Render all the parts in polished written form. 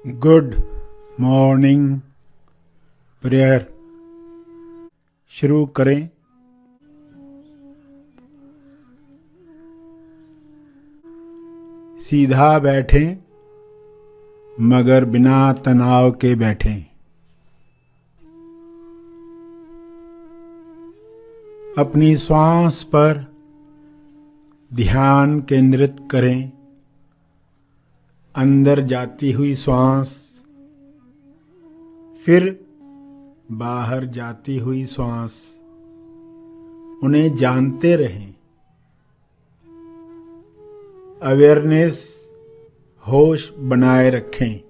Good morning prayer शुरू करें। सीधा बैठें मगर बिना तनाव के बैठें। अपनी श्वास पर ध्यान केंद्रित करें। अंदर जाती हुई श्वास, फिर बाहर जाती हुई श्वास, उन्हें जानते रहें। अवेयरनेस, होश बनाए रखें।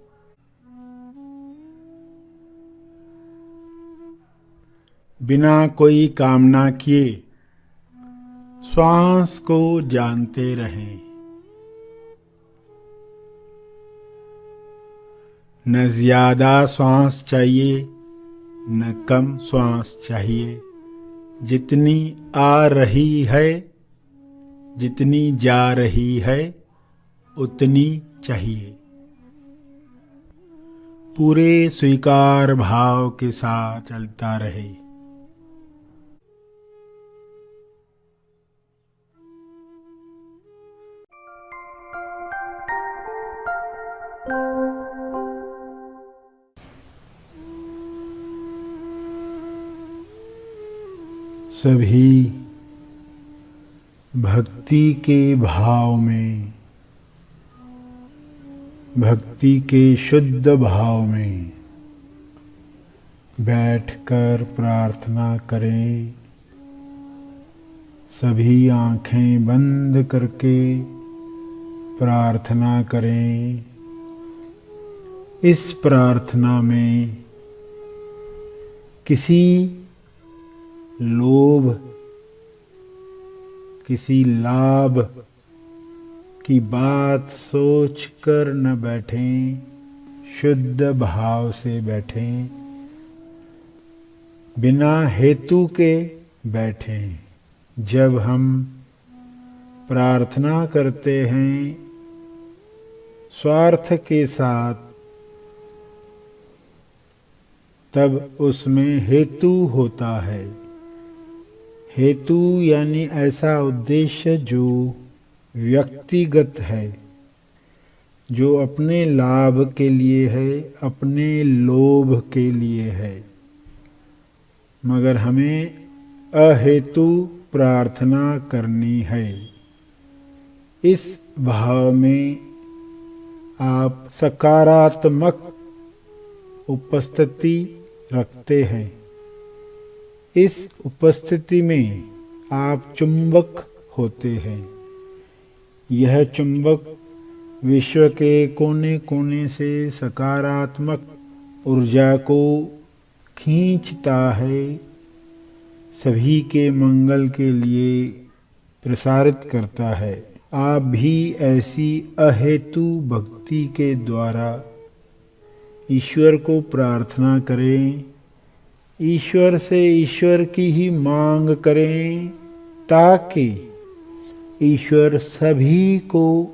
बिना कोई कामना किए श्वास को जानते रहें। न ज्यादा श्वास चाहिए न कम श्वास चाहिए। जितनी आ रही है, जितनी जा रही है, उतनी चाहिए। पूरे स्वीकार भाव के साथ चलता रहे। सभी भक्ति के भाव में, भक्ति के शुद्ध भाव में बैठकर प्रार्थना करें। सभी आंखें बंद करके प्रार्थना करें। इस प्रार्थना में किसी लोभ, किसी लाभ की बात सोचकर न बैठें। शुद्ध भाव से बैठें। बिना हेतु के बैठें। जब हम प्रार्थना करते हैं स्वार्थ के साथ, तब उसमें हेतु होता है। हेतु यानी ऐसा उद्देश्य जो व्यक्तिगत है, जो अपने लाभ के लिए है, अपने लोभ के लिए है। मगर हमें अहेतु प्रार्थना करनी है। इस भाव में आप सकारात्मक उपस्थिति रखते हैं। इस उपस्थिति में आप चुंबक होते हैं। यह चुंबक विश्व के कोने कोने से सकारात्मक ऊर्जा को खींचता है, सभी के मंगल के लिए प्रसारित करता है। आप भी ऐसी अहेतु भक्ति के द्वारा ईश्वर को प्रार्थना करें। ईश्वर से ईश्वर की ही मांग करें, ताकि ईश्वर सभी को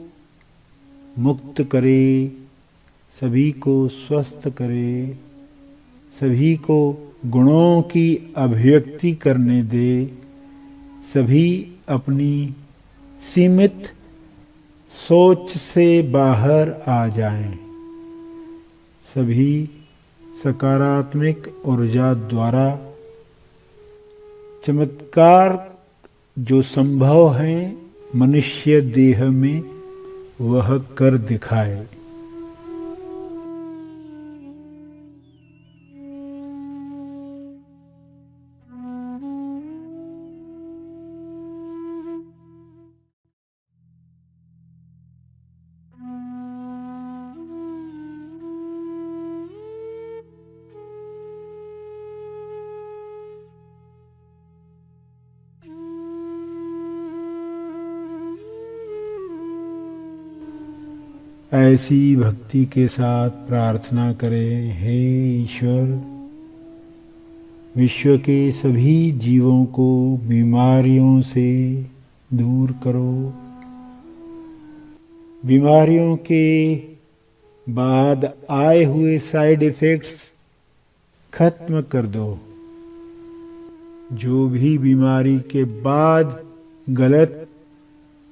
मुक्त करे, सभी को स्वस्थ करे, सभी को गुणों की अभिव्यक्ति करने दे, सभी अपनी सीमित सोच से बाहर आ जाएं। सभी सकारात्मक ऊर्जा द्वारा चमत्कार जो संभव है मनुष्य देह में, वह कर दिखाए। ऐसी भक्ति के साथ प्रार्थना करें। हे ईश्वर, विश्व के सभी जीवों को बीमारियों से दूर करो। बीमारियों के बाद आए हुए साइड इफेक्ट्स खत्म कर दो। जो भी बीमारी के बाद गलत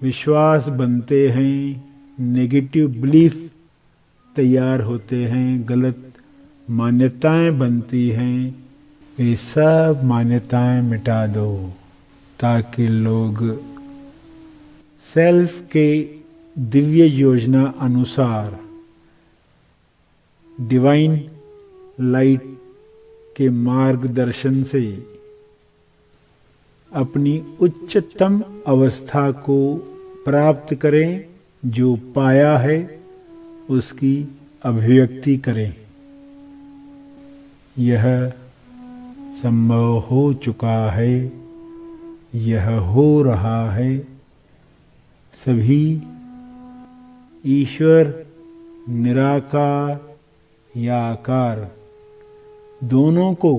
विश्वास बनते हैं, नेगेटिव बिलीफ तैयार होते हैं, गलत मान्यताएं बनती हैं, वे सब मान्यताएं मिटा दो ताकि लोग सेल्फ के दिव्य योजना अनुसार डिवाइन लाइट के मार्गदर्शन से अपनी उच्चतम अवस्था को प्राप्त करें, जो पाया है उसकी अभिव्यक्ति करें। यह संभव हो चुका है, यह हो रहा है। सभी ईश्वर निराकार या आकार दोनों को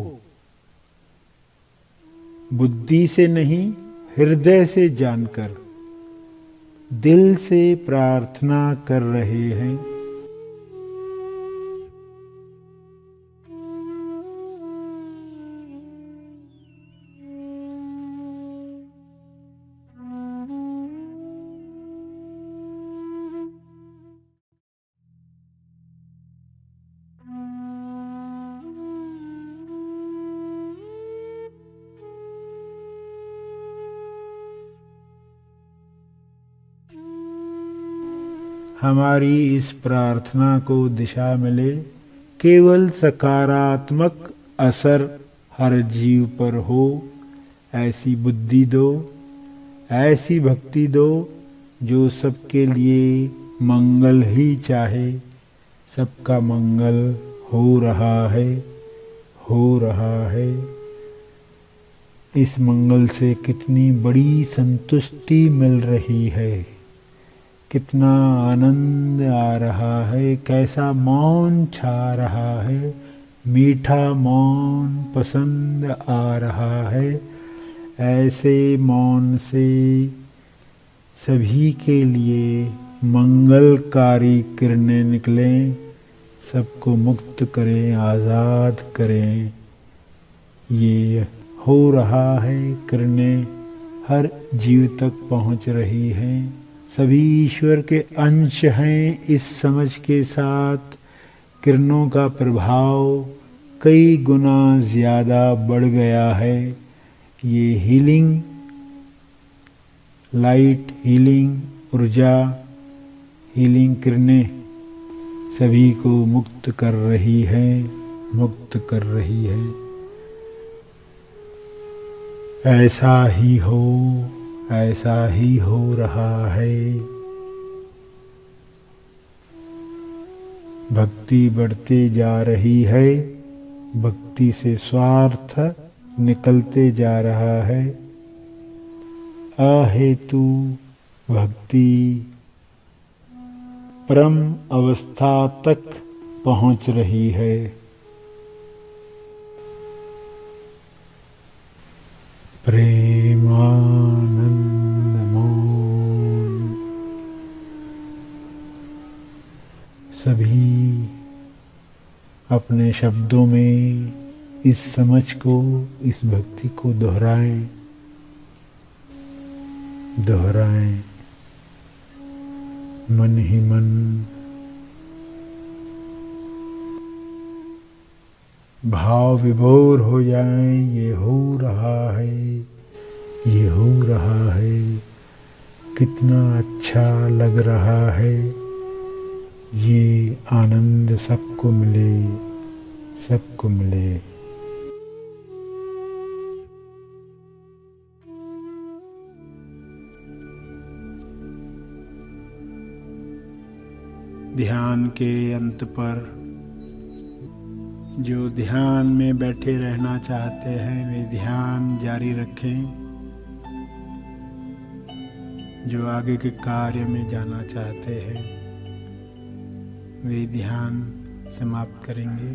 बुद्धि से नहीं, हृदय से जानकर दिल से प्रार्थना कर रहे हैं। हमारी इस प्रार्थना को दिशा मिले, केवल सकारात्मक असर हर जीव पर हो, ऐसी बुद्धि दो, ऐसी भक्ति दो जो सबके लिए मंगल ही चाहे। सबका मंगल हो रहा है, हो रहा है। इस मंगल से कितनी बड़ी संतुष्टि मिल रही है, कितना आनंद आ रहा है, कैसा मौन छा रहा है, मीठा मौन पसंद आ रहा है। ऐसे मौन से सभी के लिए मंगलकारी किरणें निकलें, सबको मुक्त करें, आज़ाद करें। ये हो रहा है, किरणें हर जीव तक पहुँच रही हैं। सभी ईश्वर के अंश हैं। इस समझ के साथ किरणों का प्रभाव कई गुना ज़्यादा बढ़ गया है। ये हीलिंग लाइट, हीलिंग ऊर्जा, हीलिंग किरणें सभी को मुक्त कर रही है, मुक्त कर रही है। ऐसा ही हो, ऐसा ही हो रहा है। भक्ति बढ़ते जा रही है, भक्ति से स्वार्थ निकलते जा रहा है। अहेतु भक्ति परम अवस्था तक पहुंच रही है। प्रेमानंद मौन। सभी अपने शब्दों में इस समझ को, इस भक्ति को दोहराएं, दोहराएं मन ही मन। भाव विभोर हो जाएं, ये हो रहा है, ये हो रहा है, कितना अच्छा लग रहा है। ये आनंद सबको मिले, सबको मिले। ध्यान के अंत पर जो ध्यान में बैठे रहना चाहते हैं वे ध्यान जारी रखें। जो आगे के कार्य में जाना चाहते हैं वे ध्यान समाप्त करेंगे।